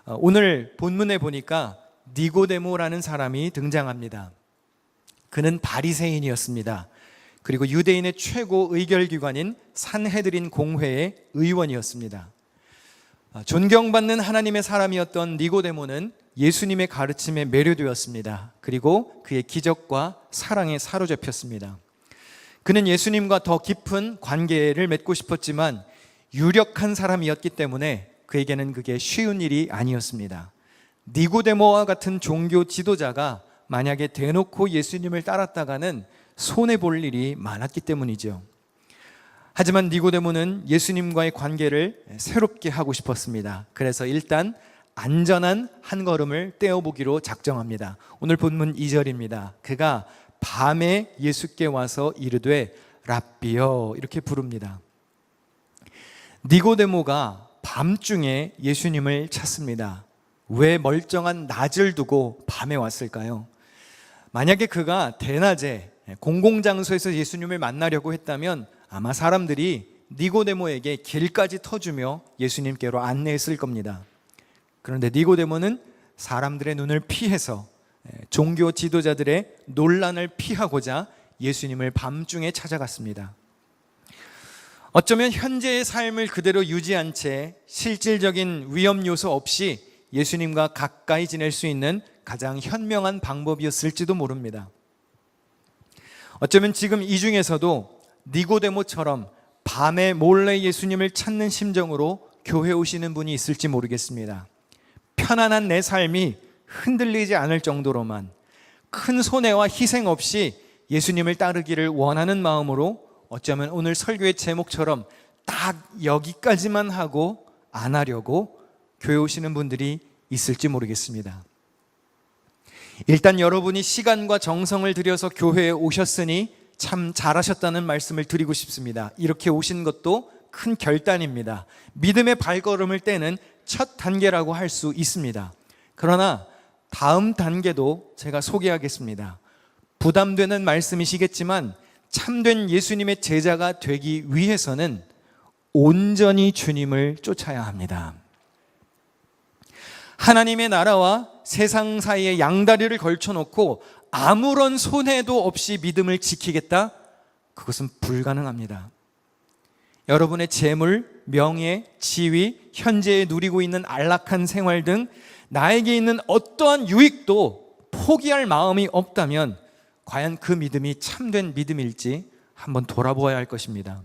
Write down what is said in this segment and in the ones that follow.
오늘 본문에 보니까 니고데모라는 사람이 등장합니다. 그는 바리새인이었습니다. 그리고 유대인의 최고 의결기관인 산헤드린 공회의 의원이었습니다. 존경받는 하나님의 사람이었던 니고데모는 예수님의 가르침에 매료되었습니다. 그리고 그의 기적과 사랑에 사로잡혔습니다. 그는 예수님과 더 깊은 관계를 맺고 싶었지만 유력한 사람이었기 때문에 그에게는 그게 쉬운 일이 아니었습니다. 니고데모와 같은 종교 지도자가 만약에 대놓고 예수님을 따랐다가는 손해볼 일이 많았기 때문이죠. 하지만 니고데모는 예수님과의 관계를 새롭게 하고 싶었습니다. 그래서 일단 안전한 한 걸음을 떼어보기로 작정합니다. 오늘 본문 2절입니다. 그가 밤에 예수께 와서 이르되 랍비여 이렇게 부릅니다. 니고데모가 밤중에 예수님을 찾습니다. 왜 멀쩡한 낮을 두고 밤에 왔을까요? 만약에 그가 대낮에 공공장소에서 예수님을 만나려고 했다면 아마 사람들이 니고데모에게 길까지 터주며 예수님께로 안내했을 겁니다. 그런데 니고데모는 사람들의 눈을 피해서 종교 지도자들의 논란을 피하고자 예수님을 밤중에 찾아갔습니다. 어쩌면 현재의 삶을 그대로 유지한 채 실질적인 위험 요소 없이 예수님과 가까이 지낼 수 있는 가장 현명한 방법이었을지도 모릅니다. 어쩌면 지금 이 중에서도 니고데모처럼 밤에 몰래 예수님을 찾는 심정으로 교회 오시는 분이 있을지 모르겠습니다. 편안한 내 삶이 흔들리지 않을 정도로만 큰 손해와 희생 없이 예수님을 따르기를 원하는 마음으로 어쩌면 오늘 설교의 제목처럼 딱 여기까지만 하고 안 하려고 교회 오시는 분들이 있을지 모르겠습니다. 일단 여러분이 시간과 정성을 들여서 교회에 오셨으니 참 잘하셨다는 말씀을 드리고 싶습니다. 이렇게 오신 것도 큰 결단입니다. 믿음의 발걸음을 떼는 첫 단계라고 할 수 있습니다. 그러나 다음 단계도 제가 소개하겠습니다. 부담되는 말씀이시겠지만 참된 예수님의 제자가 되기 위해서는 온전히 주님을 쫓아야 합니다. 하나님의 나라와 세상 사이에 양다리를 걸쳐놓고 아무런 손해도 없이 믿음을 지키겠다? 그것은 불가능합니다. 여러분의 재물, 명예, 지위, 현재에 누리고 있는 안락한 생활 등 나에게 있는 어떠한 유익도 포기할 마음이 없다면 과연 그 믿음이 참된 믿음일지 한번 돌아보아야 할 것입니다.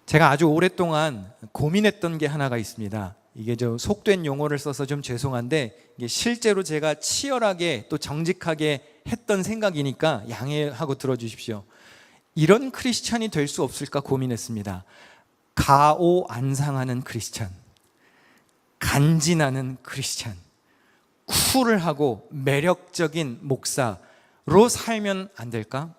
제가 아주 오랫동안 고민했던 게 하나가 있습니다. 이게 좀 속된 용어를 써서 좀 죄송한데 이게 실제로 제가 치열하게 또 정직하게 했던 생각이니까 양해하고 들어주십시오. 이런 크리스찬이 될 수 없을까 고민했습니다. 가오안상하는 크리스찬, 간지나는 크리스찬, 쿨하고 매력적인 목사로 살면 안 될까?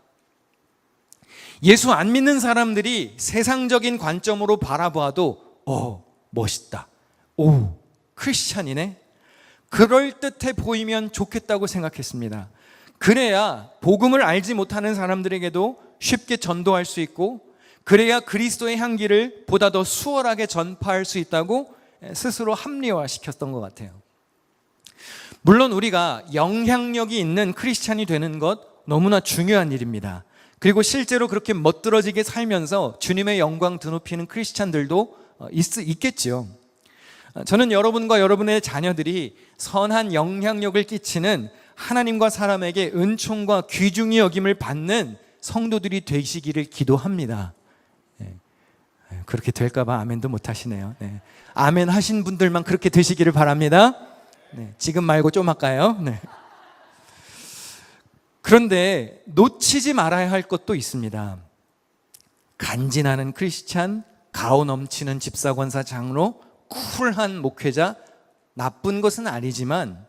예수 안 믿는 사람들이 세상적인 관점으로 바라봐도 멋있다, 크리스찬이네, 그럴듯해 보이면 좋겠다고 생각했습니다. 그래야 복음을 알지 못하는 사람들에게도 쉽게 전도할 수 있고, 그래야 그리스도의 향기를 보다 더 수월하게 전파할 수 있다고 스스로 합리화시켰던 것 같아요. 물론 우리가 영향력이 있는 크리스찬이 되는 것 너무나 중요한 일입니다. 그리고 실제로 그렇게 멋들어지게 살면서 주님의 영광 드높이는 크리스찬들도 있겠지요. 저는 여러분과 여러분의 자녀들이 선한 영향력을 끼치는 하나님과 사람에게 은총과 귀중히 여김을 받는 성도들이 되시기를 기도합니다. 그렇게 될까 봐 아멘도 못 하시네요. 아멘 하신 분들만 그렇게 되시기를 바랍니다. 지금 말고 좀 할까요? 그런데 놓치지 말아야 할 것도 있습니다. 간지나는 크리스찬, 가오 넘치는 집사권사 장로, 쿨한 목회자, 나쁜 것은 아니지만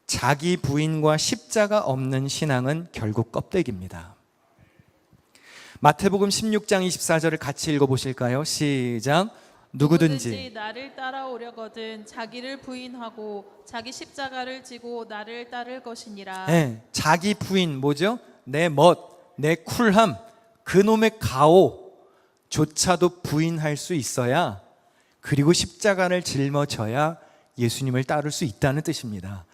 자기 부인과 십자가 없는 신앙은 결국 껍데기입니다. 마태복음 16장 24절을 같이 읽어보실까요? 시작. 누구든지 나를 따라오려거든 자기를 부인하고 자기 십자가를 지고 나를 따를 것이니라. 자기 부인 뭐죠? 내 멋, 내 쿨함, 그놈의 가오조차도 부인할 수 있어야 그리고 십자가를 짊어져야 예수님을 따를 수 있다는 뜻입니다.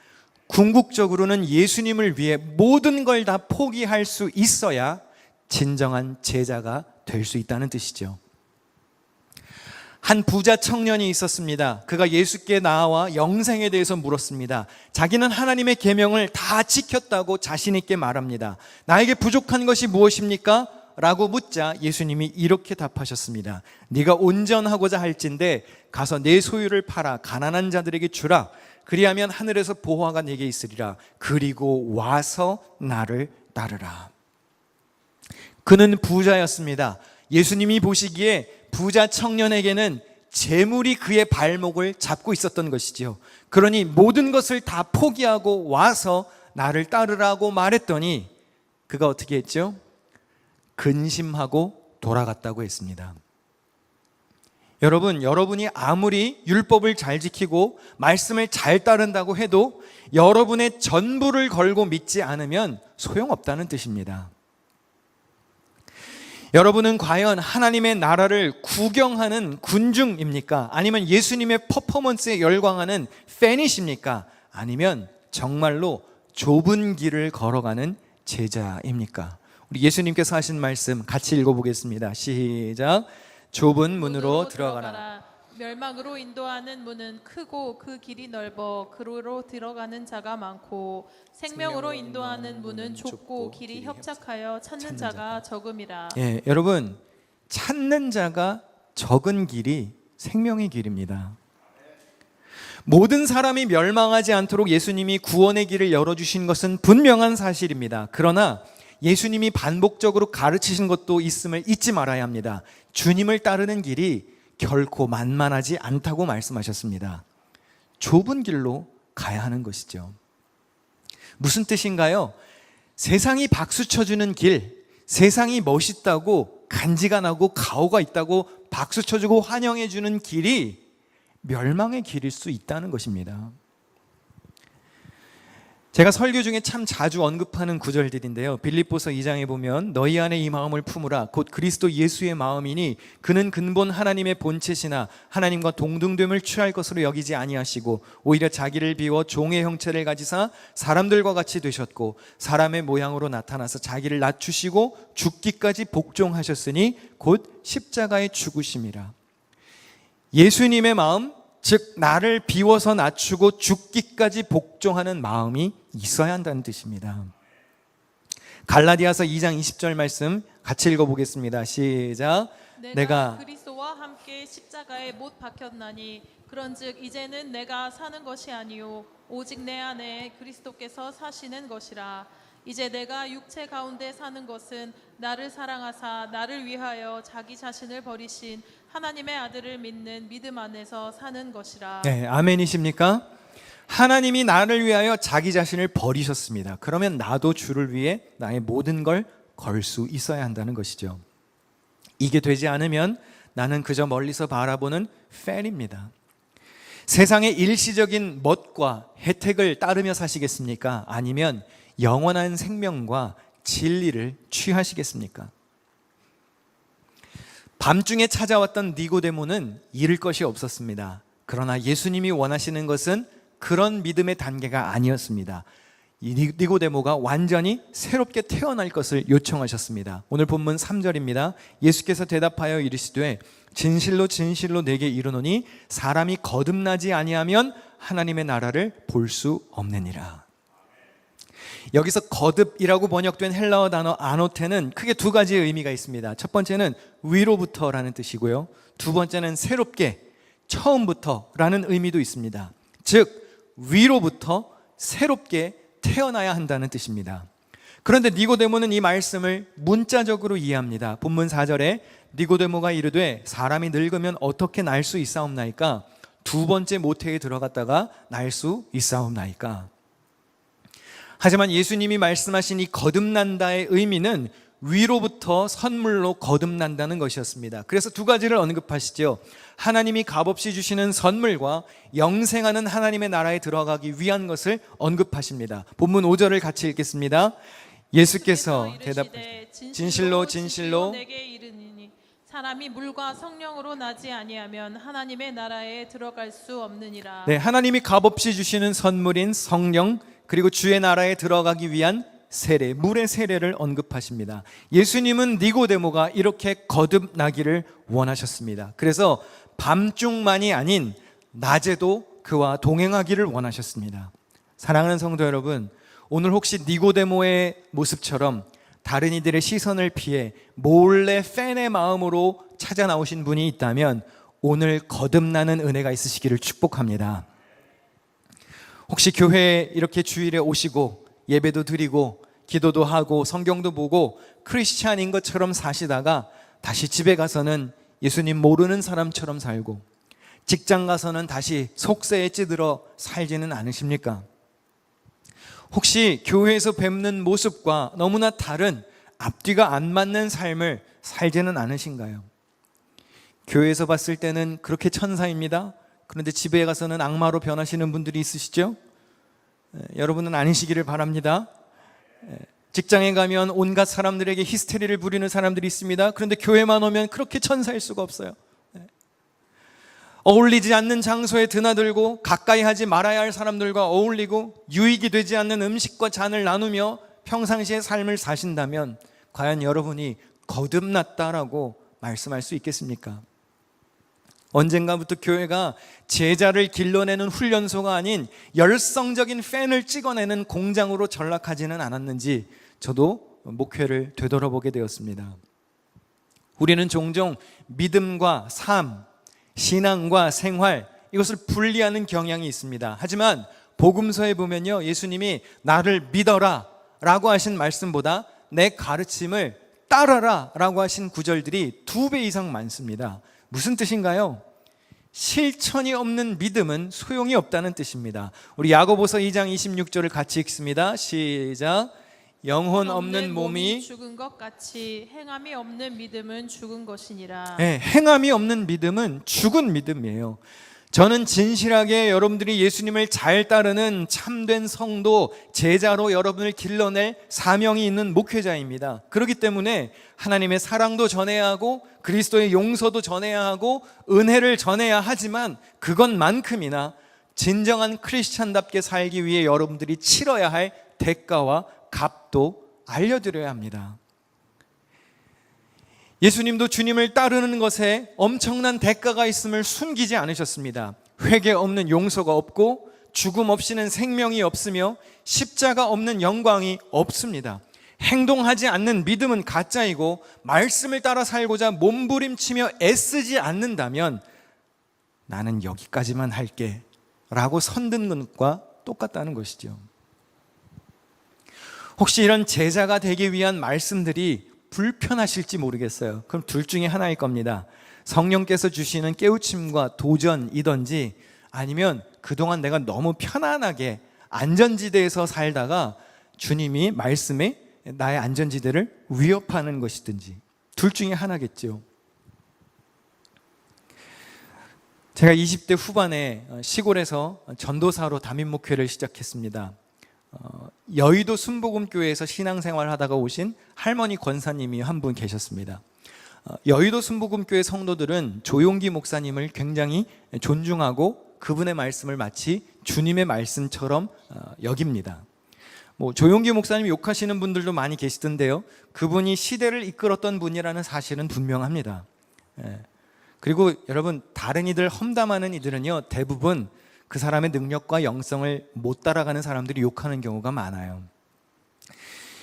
궁극적으로는 예수님을 위해 모든 걸 다 포기할 수 있어야 진정한 제자가 될 수 있다는 뜻이죠. 한 부자 청년이 있었습니다. 그가 예수께 나와 영생에 대해서 물었습니다. 자기는 하나님의 계명을 다 지켰다고 자신 있게 말합니다. 나에게 부족한 것이 무엇입니까? 라고 묻자 예수님이 이렇게 답하셨습니다. 네가 온전하고자 할진대 가서 내 소유를 팔아 가난한 자들에게 주라. 그리하면 하늘에서 보화가 네게 있으리라. 그리고 와서 나를 따르라. 그는 부자였습니다. 예수님이 보시기에 부자 청년에게는 재물이 그의 발목을 잡고 있었던 것이지요. 그러니 모든 것을 다 포기하고 와서 나를 따르라고 말했더니 그가 어떻게 했죠? 근심하고 돌아갔다고 했습니다. 여러분, 여러분이 아무리 율법을 잘 지키고 말씀을 잘 따른다고 해도 여러분의 전부를 걸고 믿지 않으면 소용없다는 뜻입니다. 여러분은 과연 하나님의 나라를 구경하는 군중입니까? 아니면 예수님의 퍼포먼스에 열광하는 팬이십니까? 아니면 정말로 좁은 길을 걸어가는 제자입니까? 우리 예수님께서 하신 말씀 같이 읽어보겠습니다. 시작. 좁은 문으로 들어가라. 멸망으로 인도하는 문은 크고 그 길이 넓어 그로 들어가는 자가 많고 생명으로 인도하는 문은 좁고 길이 협착하여 찾는 자가 적음이라. 예, 여러분, 찾는 자가 적은 길이 생명의 길입니다. 모든 사람이 멸망하지 않도록 예수님이 구원의 길을 열어주신 것은 분명한 사실입니다. 그러나 예수님이 반복적으로 가르치신 것도 있음을 잊지 말아야 합니다. 주님을 따르는 길이 결코 만만하지 않다고 말씀하셨습니다. 좁은 길로 가야 하는 것이죠. 무슨 뜻인가요? 세상이 박수 쳐주는 길, 세상이 멋있다고 간지가 나고 가오가 있다고 박수 쳐주고 환영해주는 길이 멸망의 길일 수 있다는 것입니다. 제가 설교 중에 참 자주 언급하는 구절들인데요. 빌립보서 2장에 보면 너희 안에 이 마음을 품으라 곧 그리스도 예수의 마음이니 그는 근본 하나님의 본체시나 하나님과 동등됨을 취할 것으로 여기지 아니하시고 오히려 자기를 비워 종의 형체를 가지사 사람들과 같이 되셨고 사람의 모양으로 나타나서 자기를 낮추시고 죽기까지 복종하셨으니 곧 십자가의 죽으심이라. 예수님의 마음, 즉 나를 비워서 낮추고 죽기까지 복종하는 마음이 있어야 한다는 뜻입니다. 갈라디아서 2장 20절 말씀 같이 읽어보겠습니다. 시작. 내가 그리스도와 함께 십자가에 못 박혔나니 그런즉 이제는 내가 사는 것이 아니요 오직 내 안에 그리스도께서 사시는 것이라. 이제 내가 육체 가운데 사는 것은 나를 사랑하사 나를 위하여 자기 자신을 버리신 하나님의 아들을 믿는 믿음 안에서 사는 것이라. 네, 아멘이십니까? 하나님이 나를 위하여 자기 자신을 버리셨습니다. 그러면 나도 주를 위해 나의 모든 걸 걸 수 있어야 한다는 것이죠. 이게 되지 않으면 나는 그저 멀리서 바라보는 팬입니다. 세상의 일시적인 멋과 혜택을 따르며 사시겠습니까? 아니면 영원한 생명과 진리를 취하시겠습니까? 밤중에 찾아왔던 니고데모는 잃을 것이 없었습니다. 그러나 예수님이 원하시는 것은 그런 믿음의 단계가 아니었습니다. 이 니고데모가 완전히 새롭게 태어날 것을 요청하셨습니다. 오늘 본문 3절입니다. 예수께서 대답하여 이르시되 진실로 진실로 내게 이르노니 사람이 거듭나지 아니하면 하나님의 나라를 볼 수 없느니라. 여기서 거듭이라고 번역된 헬라어 단어 아노테는 크게 두 가지의 의미가 있습니다. 첫 번째는 위로부터라는 뜻이고요. 두 번째는 새롭게, 처음부터라는 의미도 있습니다. 즉 위로부터 새롭게 태어나야 한다는 뜻입니다. 그런데 니고데모는 이 말씀을 문자적으로 이해합니다. 본문 4절에 니고데모가 이르되 사람이 늙으면 어떻게 날 수 있사옵나이까? 두 번째 모태에 들어갔다가 날 수 있사옵나이까? 하지만 예수님이 말씀하신 이 거듭난다의 의미는 위로부터 선물로 거듭난다는 것이었습니다. 그래서 두 가지를 언급하시죠. 하나님이 값없이 주시는 선물과 영생하는 하나님의 나라에 들어가기 위한 것을 언급하십니다. 본문 5절을 같이 읽겠습니다. 예수께서 대답하시되 진실로 진실로 내게 이르니 사람이 물과 성령으로 나지 아니하면 하나님의 나라에 들어갈 수 없느니라. 네, 하나님이 값없이 주시는 선물인 성령, 그리고 주의 나라에 들어가기 위한 세례, 물의 세례를 언급하십니다. 예수님은 니고데모가 이렇게 거듭나기를 원하셨습니다. 그래서 밤중만이 아닌 낮에도 그와 동행하기를 원하셨습니다. 사랑하는 성도 여러분, 오늘 혹시 니고데모의 모습처럼 다른 이들의 시선을 피해 몰래 팬의 마음으로 찾아 나오신 분이 있다면 오늘 거듭나는 은혜가 있으시기를 축복합니다. 혹시 교회에 이렇게 주일에 오시고 예배도 드리고 기도도 하고 성경도 보고 크리스찬인 것처럼 사시다가 다시 집에 가서는 예수님 모르는 사람처럼 살고 직장 가서는 다시 속세에 찌들어 살지는 않으십니까? 혹시 교회에서 뵙는 모습과 너무나 다른 앞뒤가 안 맞는 삶을 살지는 않으신가요? 교회에서 봤을 때는 그렇게 천사입니다. 그런데 집에 가서는 악마로 변하시는 분들이 있으시죠? 여러분은 아니시기를 바랍니다. 직장에 가면 온갖 사람들에게 히스테리를 부리는 사람들이 있습니다. 그런데 교회만 오면 그렇게 천사일 수가 없어요. 어울리지 않는 장소에 드나들고 가까이 하지 말아야 할 사람들과 어울리고 유익이 되지 않는 음식과 잔을 나누며 평상시의 삶을 사신다면 과연 여러분이 거듭났다라고 말씀할 수 있겠습니까? 언젠가부터 교회가 제자를 길러내는 훈련소가 아닌 열성적인 팬을 찍어내는 공장으로 전락하지는 않았는지 저도 목회를 되돌아보게 되었습니다. 우리는 종종 믿음과 삶, 신앙과 생활, 이것을 분리하는 경향이 있습니다. 하지만 복음서에 보면요, 예수님이 나를 믿어라 라고 하신 말씀보다 내 가르침을 따라라 라고 하신 구절들이 2배 이상 많습니다. 무슨 뜻인가요? 실천이 없는 믿음은 소용이 없다는 뜻입니다. 우리 야고보서 2장 26절을 같이 읽습니다. 시작. 영혼 없는 몸이 죽은 것 같이 행함이 없는 믿음은 죽은 것이니라. 네, 행함이 없는 믿음은 죽은 믿음이에요. 저는 진실하게 여러분들이 예수님을 잘 따르는 참된 성도, 제자로 여러분을 길러낼 사명이 있는 목회자입니다. 그렇기 때문에 하나님의 사랑도 전해야 하고 그리스도의 용서도 전해야 하고 은혜를 전해야 하지만 그것만큼이나 진정한 크리스찬답게 살기 위해 여러분들이 치러야 할 대가와 값도 알려드려야 합니다. 예수님도 주님을 따르는 것에 엄청난 대가가 있음을 숨기지 않으셨습니다. 회개 없는 용서가 없고 죽음 없이는 생명이 없으며 십자가 없는 영광이 없습니다. 행동하지 않는 믿음은 가짜이고 말씀을 따라 살고자 몸부림치며 애쓰지 않는다면 나는 여기까지만 할게 라고 선듣는 것과 똑같다는 것이죠. 혹시 이런 제자가 되기 위한 말씀들이 불편하실지 모르겠어요. 그럼 둘 중에 하나일 겁니다. 성령께서 주시는 깨우침과 도전이든지 아니면 그동안 내가 너무 편안하게 안전지대에서 살다가 주님이 말씀에 나의 안전지대를 위협하는 것이든지 둘 중에 하나겠죠. 제가 20대 후반에 시골에서 전도사로 담임 목회를 시작했습니다. 여의도 순복음교회에서 신앙생활을 하다가 오신 할머니 권사님이 한 분 계셨습니다. 여의도 순복음교회 성도들은 조용기 목사님을 굉장히 존중하고 그분의 말씀을 마치 주님의 말씀처럼 여깁니다. 조용기 목사님 욕하시는 분들도 많이 계시던데요, 그분이 시대를 이끌었던 분이라는 사실은 분명합니다. 그리고 여러분, 다른 이들 험담하는 이들은요, 대부분 그 사람의 능력과 영성을 못 따라가는 사람들이 욕하는 경우가 많아요.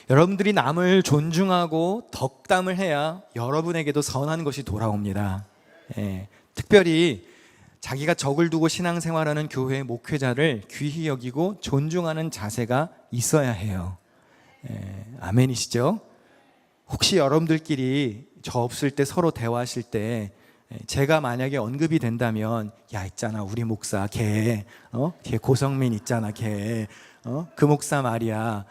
여러분들이 남을 존중하고 덕담을 해야 여러분에게도 선한 것이 돌아옵니다. 특별히 자기가 적을 두고 신앙생활하는 교회의 목회자를 귀히 여기고 존중하는 자세가 있어야 해요. 아멘이시죠? 혹시 여러분들끼리 저 없을 때 서로 대화하실 때 제가 만약에 언급이 된다면, 야 있잖아 우리 목사 걔 고성민 있잖아 걔 그 목사 말이야,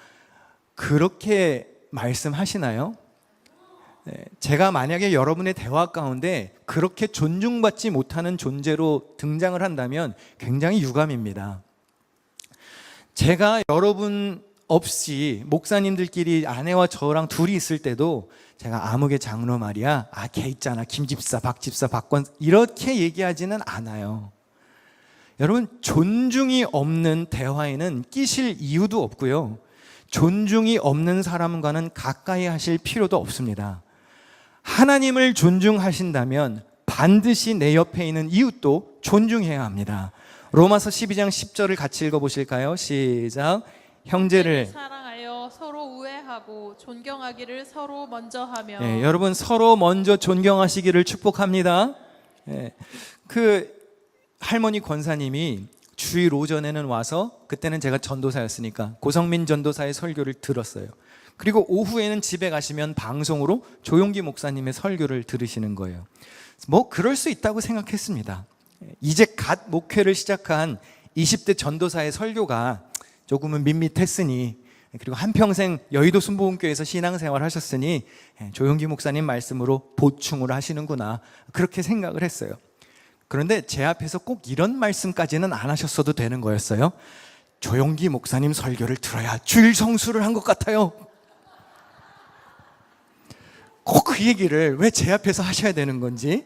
그렇게 말씀하시나요? 제가 만약에 여러분의 대화 가운데 그렇게 존중받지 못하는 존재로 등장을 한다면 굉장히 유감입니다. 제가 여러분 없이 목사님들끼리 아내와 저랑 둘이 있을 때도 제가 아무개 장로 말이야, 걔 있잖아, 김집사, 박집사, 박권, 이렇게 얘기하지는 않아요. 여러분, 존중이 없는 대화에는 끼실 이유도 없고요, 존중이 없는 사람과는 가까이 하실 필요도 없습니다. 하나님을 존중하신다면 반드시 내 옆에 있는 이웃도 존중해야 합니다. 로마서 12장 10절을 같이 읽어보실까요? 시작. 형제를 사랑하여 서로 우애하고 존경하기를 서로 먼저 하며. 네, 여러분 서로 먼저 존경하시기를 축복합니다. 네, 그 할머니 권사님이 주일 오전에는 와서, 그때는 제가 전도사였으니까 고성민 전도사의 설교를 들었어요. 그리고 오후에는 집에 가시면 방송으로 조용기 목사님의 설교를 들으시는 거예요. 뭐 그럴 수 있다고 생각했습니다. 이제 갓 목회를 시작한 20대 전도사의 설교가 조금은 밋밋했으니, 그리고 한평생 여의도 순복음교회에서 신앙생활 하셨으니 조용기 목사님 말씀으로 보충을 하시는구나, 그렇게 생각을 했어요. 그런데 제 앞에서 꼭 이런 말씀까지는 안 하셨어도 되는 거였어요. 조용기 목사님 설교를 들어야 주일 성수를 한 것 같아요. 꼭 그 얘기를 왜 제 앞에서 하셔야 되는 건지,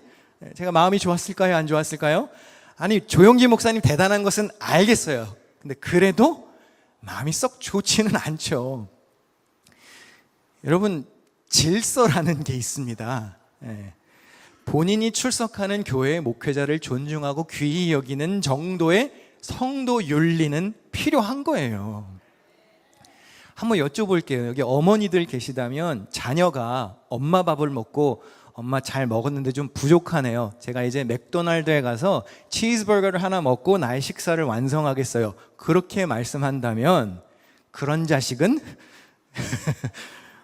제가 마음이 좋았을까요, 안 좋았을까요? 아니, 조용기 목사님 대단한 것은 알겠어요. 근데 그래도 마음이 썩 좋지는 않죠. 여러분, 질서라는 게 있습니다. 본인이 출석하는 교회의 목회자를 존중하고 귀히 여기는 정도의 성도 윤리는 필요한 거예요. 한번 여쭤볼게요. 여기 어머니들 계시다면 자녀가 엄마 밥을 먹고 엄마 잘 먹었는데 좀 부족하네요, 제가 이제 맥도날드에 가서 치즈버거를 하나 먹고 나의 식사를 완성하겠어요, 그렇게 말씀한다면 그런 자식은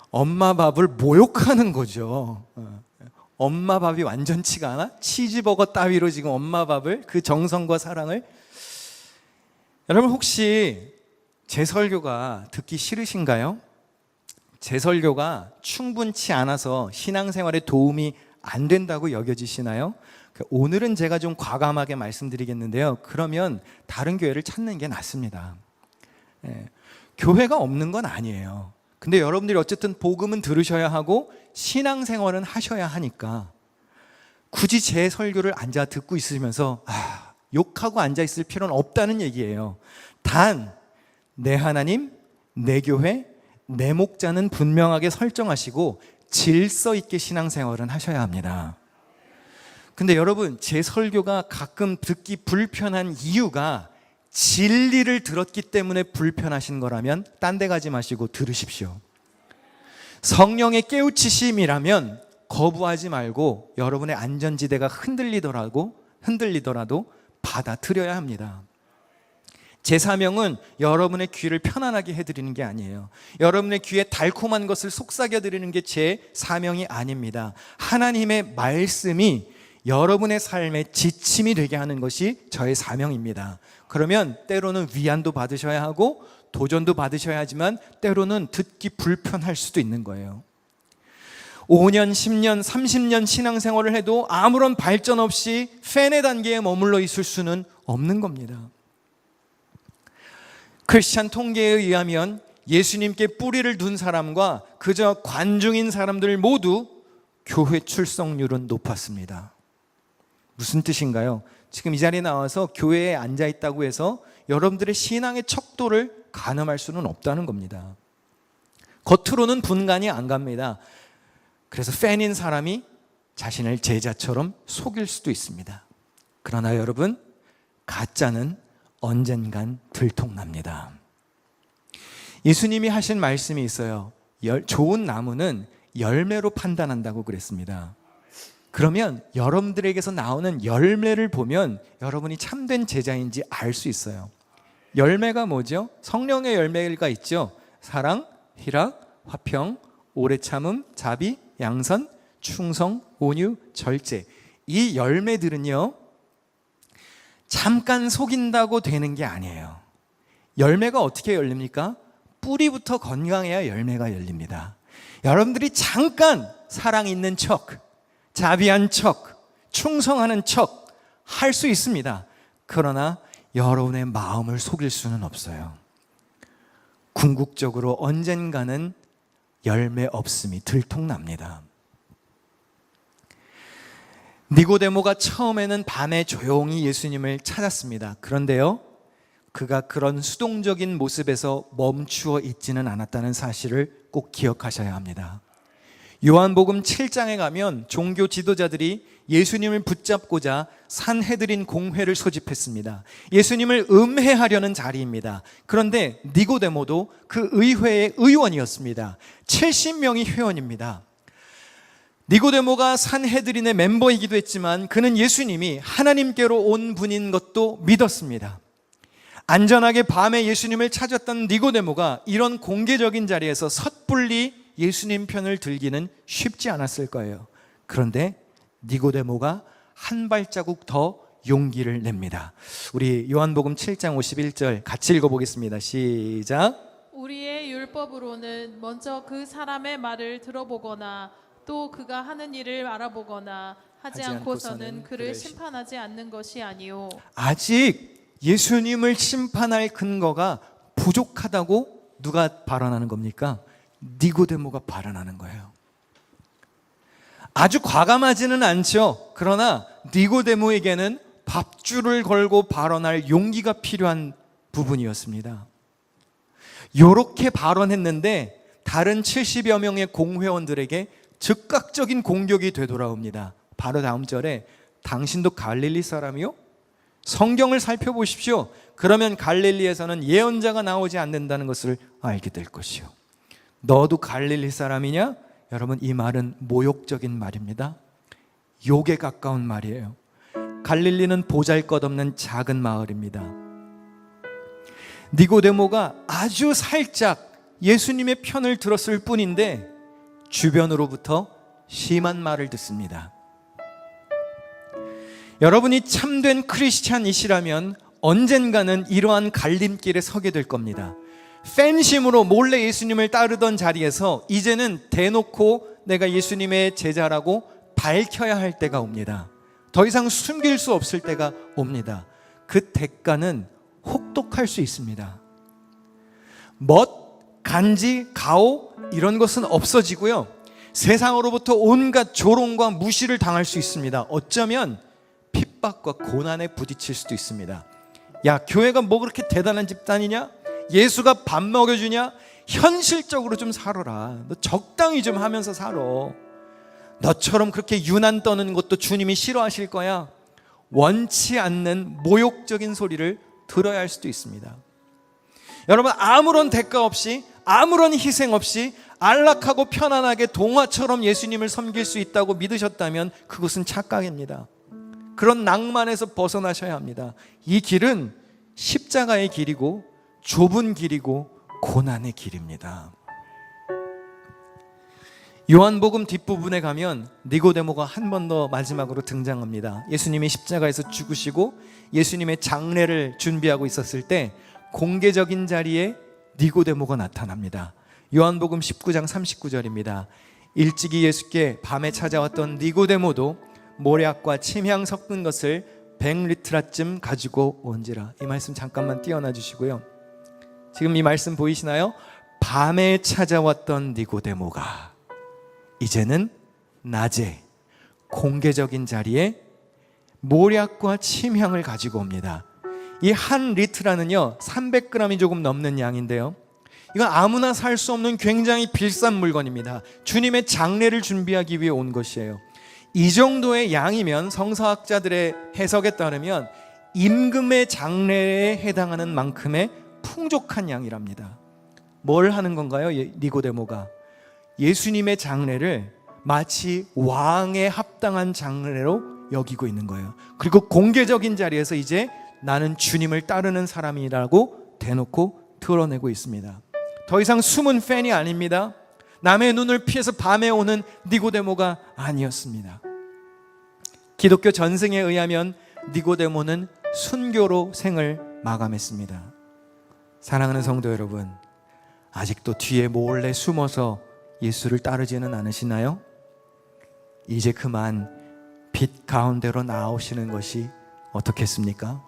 엄마 밥을 모욕하는 거죠. 엄마 밥이 완전치가 않아? 치즈버거 따위로 지금 엄마 밥을, 그 정성과 사랑을. 여러분, 혹시 제 설교가 듣기 싫으신가요? 제 설교가 충분치 않아서 신앙생활에 도움이 안 된다고 여겨지시나요? 오늘은 제가 좀 과감하게 말씀드리겠는데요, 그러면 다른 교회를 찾는 게 낫습니다. 교회가 없는 건 아니에요. 근데 여러분들이 어쨌든 복음은 들으셔야 하고 신앙생활은 하셔야 하니까 굳이 제 설교를 앉아 듣고 있으면서 욕하고 앉아 있을 필요는 없다는 얘기예요. 단 내 하나님, 내 교회, 내 목자는 분명하게 설정하시고 질서 있게 신앙생활은 하셔야 합니다. 근데 여러분, 제 설교가 가끔 듣기 불편한 이유가 진리를 들었기 때문에 불편하신 거라면 딴 데 가지 마시고 들으십시오. 성령의 깨우치심이라면 거부하지 말고 여러분의 안전지대가 흔들리더라도 받아들여야 합니다. 제 사명은 여러분의 귀를 편안하게 해드리는 게 아니에요. 여러분의 귀에 달콤한 것을 속삭여드리는 게 제 사명이 아닙니다. 하나님의 말씀이 여러분의 삶의 지침이 되게 하는 것이 저의 사명입니다. 그러면 때로는 위안도 받으셔야 하고 도전도 받으셔야 하지만 때로는 듣기 불편할 수도 있는 거예요. 5년, 10년, 30년 신앙생활을 해도 아무런 발전 없이 팬의 단계에 머물러 있을 수는 없는 겁니다. 크리스찬 통계에 의하면 예수님께 뿌리를 둔 사람과 그저 관중인 사람들 모두 교회 출석률은 높았습니다. 무슨 뜻인가요? 지금 이 자리에 나와서 교회에 앉아 있다고 해서 여러분들의 신앙의 척도를 가늠할 수는 없다는 겁니다. 겉으로는 분간이 안 갑니다. 그래서 팬인 사람이 자신을 제자처럼 속일 수도 있습니다. 그러나 여러분, 가짜는 언젠간 들통납니다. 예수님이 하신 말씀이 있어요. 좋은 나무는 열매로 판단한다고 그랬습니다. 그러면 여러분들에게서 나오는 열매를 보면 여러분이 참된 제자인지 알 수 있어요. 열매가 뭐죠? 성령의 열매가 있죠. 사랑, 희락, 화평, 오래 참음, 자비, 양선, 충성, 온유, 절제. 이 열매들은요, 잠깐 속인다고 되는 게 아니에요. 열매가 어떻게 열립니까? 뿌리부터 건강해야 열매가 열립니다. 여러분들이 잠깐 사랑 있는 척, 자비한 척, 충성하는 척 할 수 있습니다. 그러나 여러분의 마음을 속일 수는 없어요. 궁극적으로 언젠가는 열매 없음이 들통납니다. 니고데모가 처음에는 밤에 조용히 예수님을 찾았습니다. 그런데요, 그가 그런 수동적인 모습에서 멈추어 있지는 않았다는 사실을 꼭 기억하셔야 합니다. 요한복음 7장에 가면 종교 지도자들이 예수님을 붙잡고자 산헤드린 공회를 소집했습니다. 예수님을 음해하려는 자리입니다. 그런데 니고데모도 그 의회의 의원이었습니다. 70명이 회원입니다. 니고데모가 산헤드린의 멤버이기도 했지만 그는 예수님이 하나님께로 온 분인 것도 믿었습니다. 안전하게 밤에 예수님을 찾았던 니고데모가 이런 공개적인 자리에서 섣불리 예수님 편을 들기는 쉽지 않았을 거예요. 그런데 니고데모가 한 발자국 더 용기를 냅니다. 우리 요한복음 7장 51절 같이 읽어보겠습니다. 시작. 우리의 율법으로는 먼저 그 사람의 말을 들어보거나 또 그가 하는 일을 알아보거나 하지 않고서는 그를 심판하지 않는 것이 아니요. 아직 예수님을 심판할 근거가 부족하다고 누가 발언하는 겁니까? 니고데모가 발언하는 거예요. 아주 과감하지는 않죠. 그러나 니고데모에게는 밥줄을 걸고 발언할 용기가 필요한 부분이었습니다. 이렇게 발언했는데 다른 70여 명의 공회원들에게 즉각적인 공격이 되돌아옵니다. 바로 다음 절에 당신도 갈릴리 사람이요? 성경을 살펴보십시오. 그러면 갈릴리에서는 예언자가 나오지 않는다는 것을 알게 될 것이요. 너도 갈릴리 사람이냐? 여러분, 이 말은 모욕적인 말입니다. 욕에 가까운 말이에요. 갈릴리는 보잘것없는 작은 마을입니다. 니고데모가 아주 살짝 예수님의 편을 들었을 뿐인데 주변으로부터 심한 말을 듣습니다. 여러분이 참된 크리스찬이시라면 언젠가는 이러한 갈림길에 서게 될 겁니다. 팬심으로 몰래 예수님을 따르던 자리에서 이제는 대놓고 내가 예수님의 제자라고 밝혀야 할 때가 옵니다. 더 이상 숨길 수 없을 때가 옵니다. 그 대가는 혹독할 수 있습니다. 멋, 간지, 가오 이런 것은 없어지고요, 세상으로부터 온갖 조롱과 무시를 당할 수 있습니다. 어쩌면 핍박과 고난에 부딪힐 수도 있습니다. 야, 교회가 뭐 그렇게 대단한 집단이냐? 예수가 밥 먹여주냐? 현실적으로 좀 살아라. 너 적당히 좀 하면서 살아. 너처럼 그렇게 유난 떠는 것도 주님이 싫어하실 거야. 원치 않는 모욕적인 소리를 들어야 할 수도 있습니다. 여러분, 아무런 대가 없이, 아무런 희생 없이 안락하고 편안하게 동화처럼 예수님을 섬길 수 있다고 믿으셨다면 그것은 착각입니다. 그런 낭만에서 벗어나셔야 합니다. 이 길은 십자가의 길이고 좁은 길이고 고난의 길입니다. 요한복음 뒷부분에 가면 니고데모가 한 번 더 마지막으로 등장합니다. 예수님이 십자가에서 죽으시고 예수님의 장례를 준비하고 있었을 때 공개적인 자리에 니고데모가 나타납니다. 요한복음 19장 39절입니다. 일찍이 예수께 밤에 찾아왔던 니고데모도 모략과 침향 섞은 것을 100리트라쯤 가지고 온지라. 이 말씀 잠깐만 띄어놔 주시고요. 지금 이 말씀 보이시나요? 밤에 찾아왔던 니고데모가 이제는 낮에 공개적인 자리에 모략과 침향을 가지고 옵니다. 이 한 리트라는요 300g이 조금 넘는 양인데요, 이건 아무나 살 수 없는 굉장히 비싼 물건입니다. 주님의 장례를 준비하기 위해 온 것이에요. 이 정도의 양이면 성서학자들의 해석에 따르면 임금의 장례에 해당하는 만큼의 풍족한 양이랍니다. 뭘 하는 건가요? 니고데모가 예수님의 장례를 마치 왕에 합당한 장례로 여기고 있는 거예요. 그리고 공개적인 자리에서 이제 나는 주님을 따르는 사람이라고 대놓고 드러내고 있습니다. 더 이상 숨은 팬이 아닙니다. 남의 눈을 피해서 밤에 오는 니고데모가 아니었습니다. 기독교 전승에 의하면 니고데모는 순교로 생을 마감했습니다. 사랑하는 성도 여러분, 아직도 뒤에 몰래 숨어서 예수를 따르지는 않으시나요? 이제 그만 빛 가운데로 나오시는 것이 어떻겠습니까?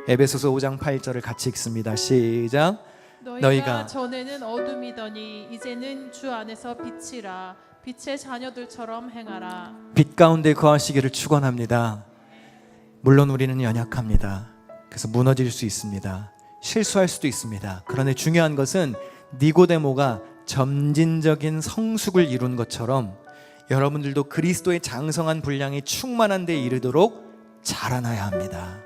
에베소서 5장 8절을 같이 읽습니다. 시작. 너희가 전에는 어둠이더니 이제는 주 안에서 빛이라. 빛의 자녀들처럼 행하라. 빛 가운데 거하시기를 축원합니다. 물론 우리는 연약합니다. 그래서 무너질 수 있습니다. 실수할 수도 있습니다. 그런데 중요한 것은 니고데모가 점진적인 성숙을 이룬 것처럼 여러분들도 그리스도의 장성한 분량이 충만한 데 이르도록 자라나야 합니다.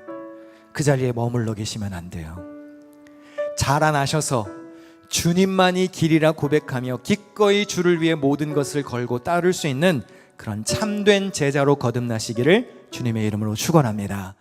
그 자리에 머물러 계시면 안 돼요. 자라나셔서 주님만이 길이라 고백하며 기꺼이 주를 위해 모든 것을 걸고 따를 수 있는 그런 참된 제자로 거듭나시기를 주님의 이름으로 축원합니다.